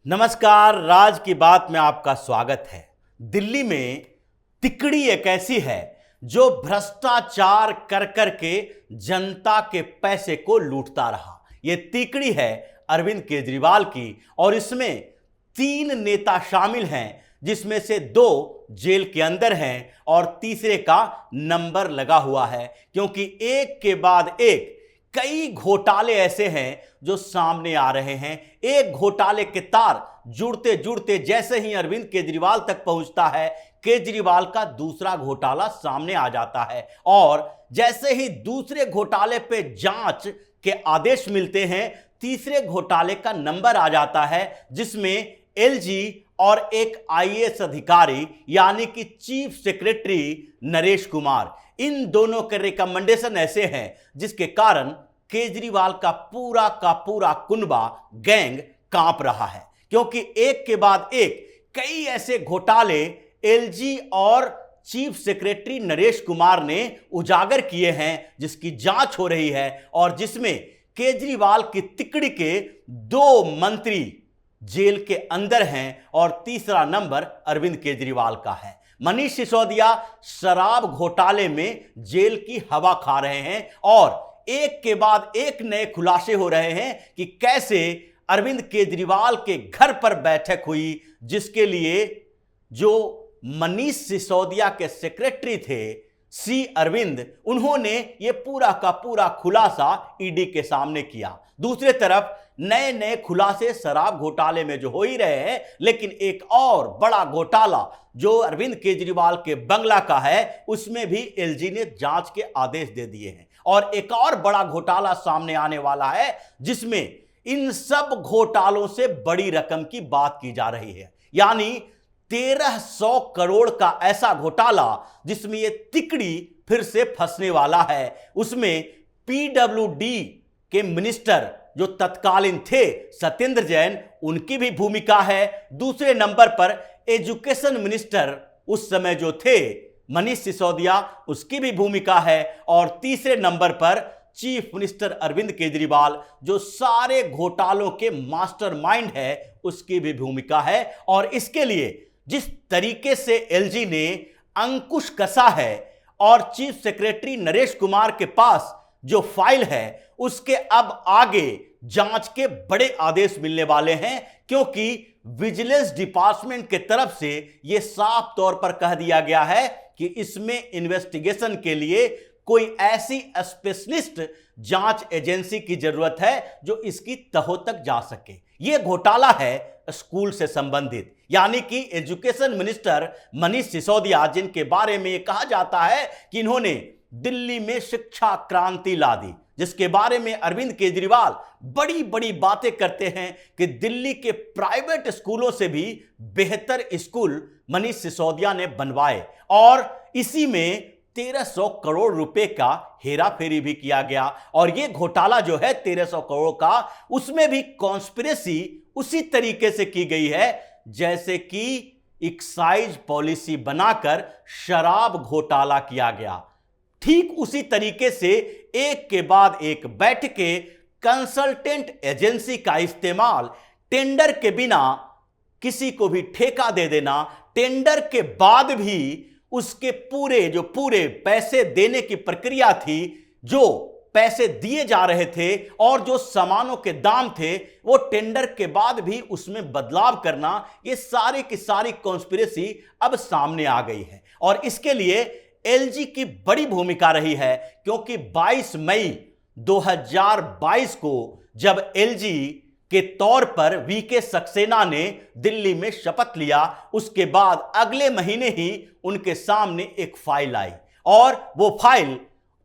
नमस्कार, राज की बात में आपका स्वागत है। दिल्ली में तिकड़ी एक ऐसी है जो भ्रष्टाचार कर कर के जनता के पैसे को लूटता रहा। यह तिकड़ी है अरविंद केजरीवाल की और इसमें 3 नेता शामिल हैं, जिसमें से 2 जेल के अंदर हैं और तीसरे का नंबर लगा हुआ है, क्योंकि एक के बाद एक कई घोटाले ऐसे हैं जो सामने आ रहे हैं। एक घोटाले के तार जुड़ते जुड़ते जैसे ही अरविंद केजरीवाल तक पहुंचता है, केजरीवाल का दूसरा घोटाला सामने आ जाता है और जैसे ही दूसरे घोटाले पे जांच के आदेश मिलते हैं, तीसरे घोटाले का नंबर आ जाता है, जिसमें एलजी और एक आईएएस अधिकारी यानी कि चीफ सेक्रेटरी नरेश कुमार, इन दोनों के रिकमेंडेशन ऐसे हैं जिसके कारण केजरीवाल का पूरा कुनबा गैंग कांप रहा है, क्योंकि एक के बाद एक कई ऐसे घोटाले एलजी और चीफ सेक्रेटरी नरेश कुमार ने उजागर किए हैं, जिसकी जांच हो रही है और जिसमें केजरीवाल की तिकड़ी के 2 मंत्री जेल के अंदर हैं और तीसरा नंबर अरविंद केजरीवाल का है। मनीष सिसोदिया शराब घोटाले में जेल की हवा खा रहे हैं और एक के बाद एक नए खुलासे हो रहे हैं कि कैसे अरविंद केजरीवाल के घर पर बैठक हुई, जिसके लिए जो मनीष सिसोदिया के सेक्रेटरी थे सी अरविंद, उन्होंने ये पूरा का पूरा खुलासा ईडी के सामने किया। दूसरी तरफ नए नए खुलासे शराब घोटाले में जो हो ही रहे हैं, लेकिन एक और बड़ा घोटाला जो अरविंद केजरीवाल के बंगला का है, उसमें भी एलजी ने जांच के आदेश दे दिए हैं और एक और बड़ा घोटाला सामने आने वाला है, जिसमें इन सब घोटालों से बड़ी रकम की बात की जा रही है, यानी 1300 करोड़ का ऐसा घोटाला जिसमें यह तिकड़ी फिर से फंसने वाला है। उसमें पीडब्ल्यूडी के मिनिस्टर जो तत्कालीन थे सत्येंद्र जैन, उनकी भी भूमिका है। दूसरे नंबर पर एजुकेशन मिनिस्टर उस समय जो थे मनीष सिसोदिया, उसकी भी भूमिका है और तीसरे नंबर पर चीफ मिनिस्टर अरविंद केजरीवाल, जो सारे घोटालों के मास्टरमाइंड है, उसकी भी भूमिका है। और इसके लिए जिस तरीके से एलजी ने अंकुश कसा है और चीफ सेक्रेटरी नरेश कुमार के पास जो फाइल है, उसके अब आगे जांच के बड़े आदेश मिलने वाले हैं, क्योंकि विजिलेंस डिपार्टमेंट के तरफ से यह साफ तौर पर कह दिया गया है कि इसमें इन्वेस्टिगेशन के लिए कोई ऐसी स्पेशलिस्ट जांच एजेंसी की जरूरत है जो इसकी तह तक जा सके। यह घोटाला है स्कूल से संबंधित, यानी कि एजुकेशन मिनिस्टर मनीष सिसोदिया, जिनके बारे में यह कहा जाता है कि इन्होंने दिल्ली में शिक्षा क्रांति ला दी, जिसके बारे में अरविंद केजरीवाल बड़ी बड़ी बातें करते हैं कि दिल्ली के प्राइवेट स्कूलों से भी बेहतर स्कूल मनीष सिसोदिया ने बनवाए और इसी में 1300 करोड़ रुपए का हेरा फेरी भी किया गया। और यह घोटाला जो है 1300 करोड़ का, उसमें भी कॉन्स्पिरेसी उसी तरीके से की गई है जैसे कि एक्साइज पॉलिसी बनाकर शराब घोटाला किया गया। ठीक उसी तरीके से एक के बाद एक बैठ के कंसल्टेंट एजेंसी का इस्तेमाल, टेंडर के बिना किसी को भी ठेका दे देना, टेंडर के बाद भी उसके पूरे पैसे देने की प्रक्रिया थी, जो पैसे दिए जा रहे थे और जो सामानों के दाम थे वो टेंडर के बाद भी उसमें बदलाव करना, ये सारी की सारी कॉन्स्पिरेसी अब सामने आ गई है। और इसके लिए एलजी की बड़ी भूमिका रही है, क्योंकि 22 मई 2022 को जब एलजी के तौर पर वीके सक्सेना ने दिल्ली में शपथ लिया, उसके बाद अगले महीने ही उनके सामने एक फाइल आई और वो फाइल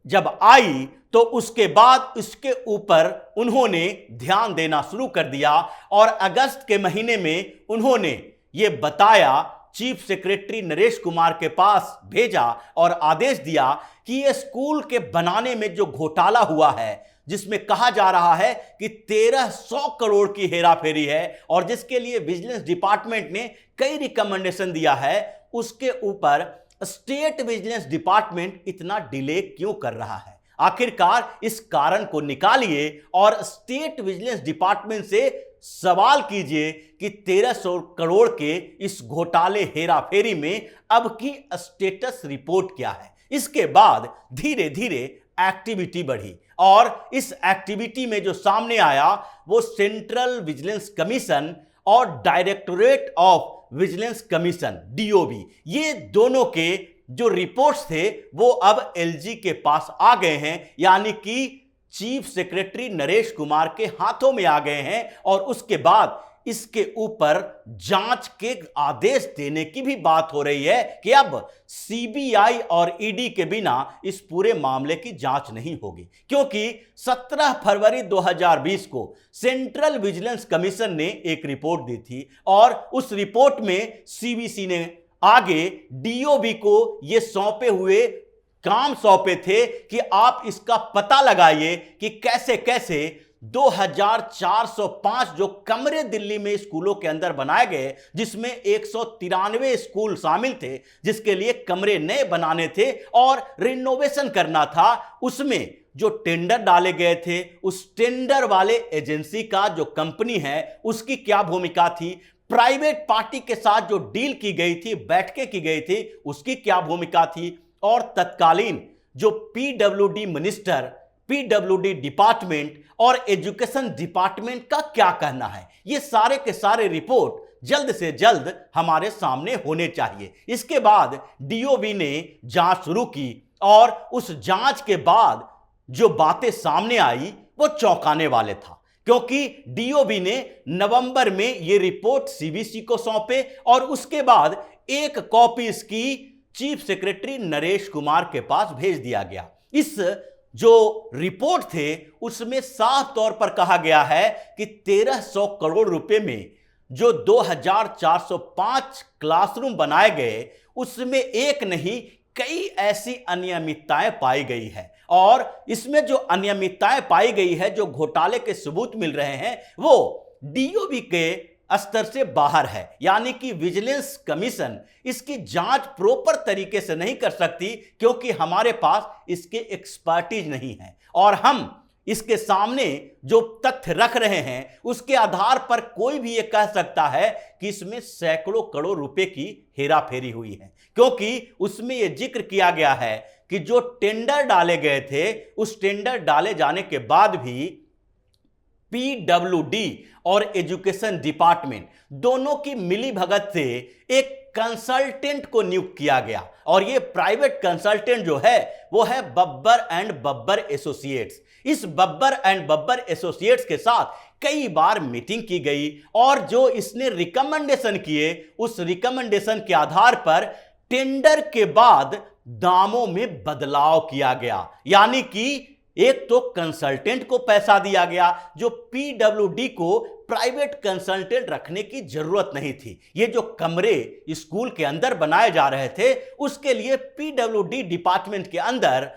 जब आई तो उसके बाद इसके ऊपर उन्होंने ध्यान देना शुरू कर दिया और अगस्त के महीने में उन्होंने ये बताया, चीफ सेक्रेटरी नरेश कुमार के पास भेजा और आदेश दिया कि ये स्कूल के बनाने में जो घोटाला हुआ है, जिसमें कहा जा रहा है कि 1300 करोड़ की हेराफेरी है और जिसके लिए विजिलेंस डिपार्टमेंट ने कई रिकमेंडेशन दिया है, उसके ऊपर स्टेट विजिलेंस डिपार्टमेंट इतना डिले क्यों कर रहा है। आखिरकार इस कारण को निकालिए और स्टेट विजिलेंस डिपार्टमेंट से सवाल कीजिए कि 1300 करोड़ के इस घोटाले हेराफेरी में अब की स्टेटस रिपोर्ट क्या है। इसके बाद धीरे धीरे एक्टिविटी बढ़ी और इस एक्टिविटी में जो सामने आया वो सेंट्रल विजिलेंस कमीशन और डायरेक्टोरेट ऑफ विजिलेंस कमीशन डीओवी, ये दोनों के जो रिपोर्ट्स थे वो अब एलजी के पास आ गए हैं, यानी कि चीफ सेक्रेटरी नरेश कुमार के हाथों में आ गए हैं और उसके बाद इसके ऊपर जांच के आदेश देने की भी बात हो रही है कि अब सीबीआई और ईडी के बिना इस पूरे मामले की जांच नहीं होगी, क्योंकि 17 फरवरी 2020 को सेंट्रल विजिलेंस कमीशन ने एक रिपोर्ट दी थी और उस रिपोर्ट में सीवीसी ने आगे डीओबी को यह काम सौंपे थे कि आप इसका पता लगाइए कि कैसे कैसे 2405 जो कमरे दिल्ली में स्कूलों के अंदर बनाए गए, जिसमें 193 स्कूल शामिल थे जिसके लिए कमरे नए बनाने थे और रिनोवेशन करना था, उसमें जो टेंडर डाले गए थे उस टेंडर वाले एजेंसी का जो कंपनी है उसकी क्या भूमिका थी, प्राइवेट पार्टी के साथ जो डील की गई थी, बैठकें की गई थी, उसकी क्या भूमिका थी और तत्कालीन जो पीडब्ल्यूडी मिनिस्टर, पीडब्ल्यूडी डिपार्टमेंट और एजुकेशन डिपार्टमेंट का क्या कहना है। ये सारे के सारे रिपोर्ट जल्द से जल्द हमारे सामने होने चाहिए। इसके बाद डीओबी ने जांच शुरू की और उस जांच के बाद जो बातें सामने आई वो चौंकाने वाले था, क्योंकि डीओबी ने नवंबर में ये रिपोर्ट सीबीसी को सौंपे और उसके बाद एक कॉपी इसकी चीफ सेक्रेटरी नरेश कुमार के पास भेज दिया गया। इस जो रिपोर्ट थे उसमें साफ तौर पर कहा गया है कि 1300 करोड़ रुपए में जो 2405 क्लासरूम बनाए गए उसमें एक नहीं कई ऐसी अनियमितताएं पाई गई है और इसमें जो अनियमितताएं पाई गई है, जो घोटाले के सबूत मिल रहे हैं, वो डीओबी के स्तर से बाहर है, यानी कि विजिलेंस कमीशन इसकी जांच प्रॉपर तरीके से नहीं कर सकती क्योंकि हमारे पास इसके एक्सपर्टीज नहीं है और हम इसके सामने जो तथ्य रख रहे हैं उसके आधार पर कोई भी ये कह सकता है कि इसमें सैकड़ों करोड़ रुपए की हेराफेरी हुई है, क्योंकि उसमें यह जिक्र किया गया है कि जो टेंडर डाले गए थे उस टेंडर डाले जाने के बाद भी पीडब्ल्यूडी और एजुकेशन डिपार्टमेंट दोनों की मिलीभगत से एक कंसल्टेंट को नियुक्त किया गया और यह प्राइवेट कंसल्टेंट जो है वो है बब्बर एंड बब्बर एसोसिएट्स। इस बब्बर एंड बब्बर एसोसिएट्स के साथ कई बार मीटिंग की गई और जो इसने रिकमेंडेशन किए उस रिकमेंडेशन के आधार पर टेंडर के बाद दामों में बदलाव किया गया, यानी कि एक तो कंसल्टेंट को पैसा दिया गया जो पीडब्ल्यूडी को प्राइवेट कंसल्टेंट रखने की जरूरत नहीं थी। ये जो कमरे स्कूल के अंदर बनाए जा रहे थे उसके लिए पीडब्ल्यूडी डिपार्टमेंट के अंदर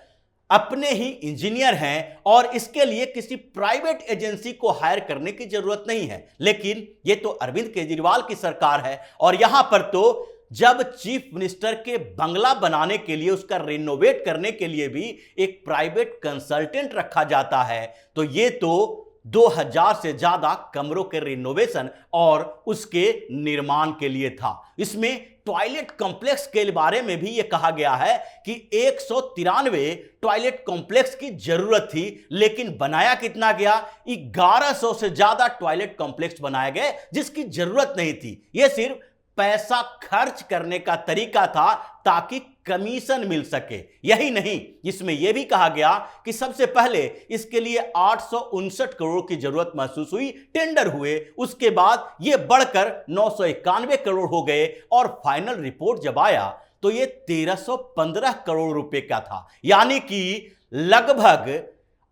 अपने ही इंजीनियर हैं और इसके लिए किसी प्राइवेट एजेंसी को हायर करने की जरूरत नहीं है। लेकिन ये तो अरविंद केजरीवाल की सरकार है और यहां पर तो जब चीफ मिनिस्टर के बंगला बनाने के लिए, उसका रिनोवेट करने के लिए भी एक प्राइवेट कंसल्टेंट रखा जाता है, तो ये तो 2000 से ज्यादा कमरों के रिनोवेशन और उसके निर्माण के लिए था। इसमें टॉयलेट कॉम्प्लेक्स के बारे में भी यह कहा गया है कि 193 टॉयलेट कॉम्प्लेक्स की जरूरत थी, लेकिन बनाया कितना गया? 1100 से ज्यादा टॉयलेट कॉम्प्लेक्स बनाए गए जिसकी जरूरत नहीं थी। यह सिर्फ पैसा खर्च करने का तरीका था ताकि कमीशन मिल सके। यही नहीं, इसमें यह भी कहा गया कि सबसे पहले इसके लिए 859 करोड़ की जरूरत महसूस हुई, टेंडर हुए, उसके बाद यह बढ़कर 991 करोड़ हो गए और फाइनल रिपोर्ट जब आया तो यह 1315 करोड़ रुपए का था, यानी कि लगभग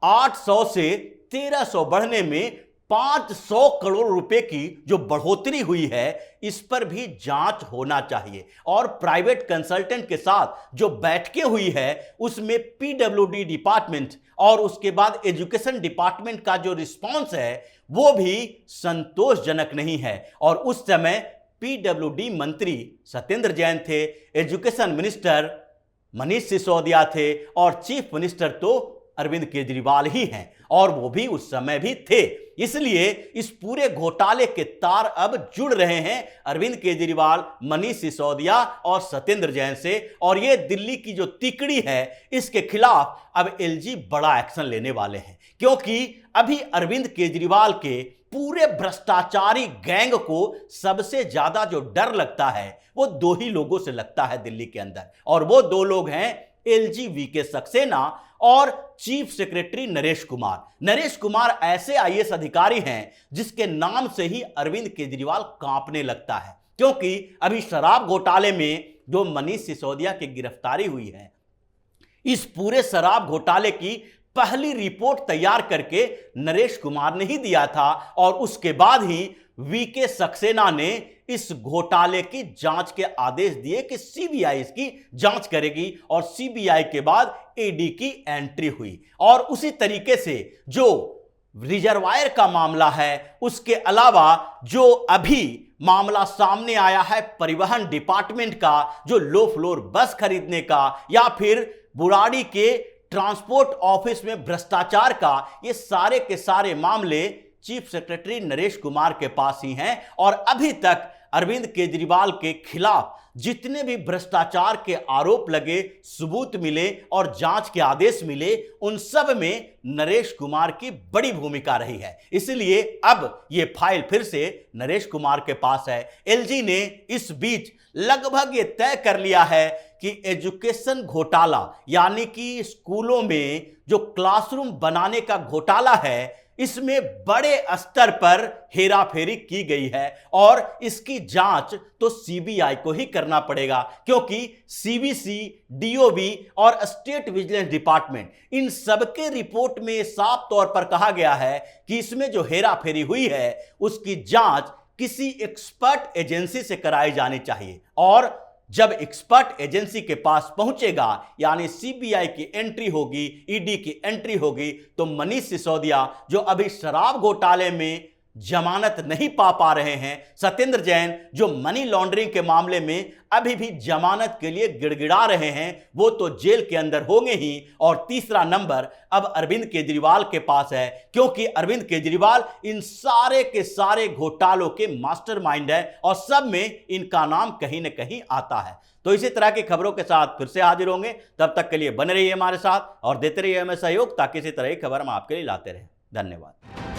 800 से 1300 बढ़ने में 500 करोड़ रुपए की जो बढ़ोतरी हुई है इस पर भी जांच होना चाहिए। और प्राइवेट कंसल्टेंट के साथ जो बैठकें हुई है उसमें पीडब्ल्यूडी डिपार्टमेंट और उसके बाद एजुकेशन डिपार्टमेंट का जो रिस्पांस है वो भी संतोषजनक नहीं है। और उस समय पीडब्ल्यूडी मंत्री सत्येंद्र जैन थे, एजुकेशन मिनिस्टर मनीष सिसोदिया थे और चीफ मिनिस्टर तो अरविंद केजरीवाल ही हैं, और वो भी उस समय भी थे। इसलिए इस पूरे घोटाले के तार अब जुड़ रहे हैं अरविंद केजरीवाल, मनीष सिसोदिया और सत्येंद्र जैन से। और ये दिल्ली की जो तिकड़ी है, इसके खिलाफ अब एलजी बड़ा एक्शन लेने वाले हैं, क्योंकि अभी अरविंद केजरीवाल के पूरे भ्रष्टाचारी गैंग को सबसे ज्यादा जो डर लगता है वो दो ही लोगों से लगता है दिल्ली के अंदर, और वो दो लोग हैं एलजी वीके सक्सेना और चीफ सेक्रेटरी नरेश कुमार। नरेश कुमार ऐसे आईएएस अधिकारी हैं जिसके नाम से ही अरविंद केजरीवाल कांपने लगता है, क्योंकि अभी शराब घोटाले में जो मनीष सिसोदिया की गिरफ्तारी हुई है, इस पूरे शराब घोटाले की पहली रिपोर्ट तैयार करके नरेश कुमार ने ही दिया था, और उसके बाद ही वीके सक्सेना ने इस घोटाले की जांच के आदेश दिए कि सीबीआई इसकी जांच करेगी, और सीबीआई के बाद ईडी की एंट्री हुई। और उसी तरीके से जो रिजर्वायर का मामला है, उसके अलावा जो अभी मामला सामने आया है परिवहन डिपार्टमेंट का, जो लो फ्लोर बस खरीदने का, या फिर बुराड़ी के ट्रांसपोर्ट ऑफिस में भ्रष्टाचार का, ये सारे के सारे मामले चीफ सेक्रेटरी नरेश कुमार के पास ही हैं। और अभी तक अरविंद केजरीवाल के खिलाफ जितने भी भ्रष्टाचार के आरोप लगे, सबूत मिले और जांच के आदेश मिले, उन सब में नरेश कुमार की बड़ी भूमिका रही है। इसलिए अब ये फाइल फिर से नरेश कुमार के पास है। एलजी ने इस बीच लगभग ये तय कर लिया है कि एजुकेशन घोटाला, यानी कि स्कूलों में जो क्लासरूम बनाने का घोटाला है, इसमें बड़े स्तर पर हेराफेरी की गई है, और इसकी जांच तो सीबीआई को ही करना पड़ेगा, क्योंकि सीबीसी, डीओबी और स्टेट विजिलेंस डिपार्टमेंट, इन सबके रिपोर्ट में साफ तौर पर कहा गया है कि इसमें जो हेराफेरी हुई है उसकी जांच किसी एक्सपर्ट एजेंसी से कराई जानी चाहिए। और जब एक्सपर्ट एजेंसी के पास पहुंचेगा, यानी सीबीआई की एंट्री होगी, ईडी की एंट्री होगी, तो मनीष सिसोदिया जो अभी शराब घोटाले में जमानत नहीं पा रहे हैं, सत्येंद्र जैन जो मनी लॉन्ड्रिंग के मामले में अभी भी जमानत के लिए गिड़गिड़ा रहे हैं, वो तो जेल के अंदर होंगे ही। और तीसरा नंबर अब अरविंद केजरीवाल के पास है, क्योंकि अरविंद केजरीवाल इन सारे के सारे घोटालों के मास्टरमाइंड है, और सब में इनका नाम कहीं ना कहीं आता है। तो इसी तरह की खबरों के साथ फिर से हाजिर होंगे, तब तक के लिए बने रहिए हमारे साथ और देते रहिए हमें सहयोग, ताकि इसी तरह की खबर हम आपके लिए लाते रहें। धन्यवाद।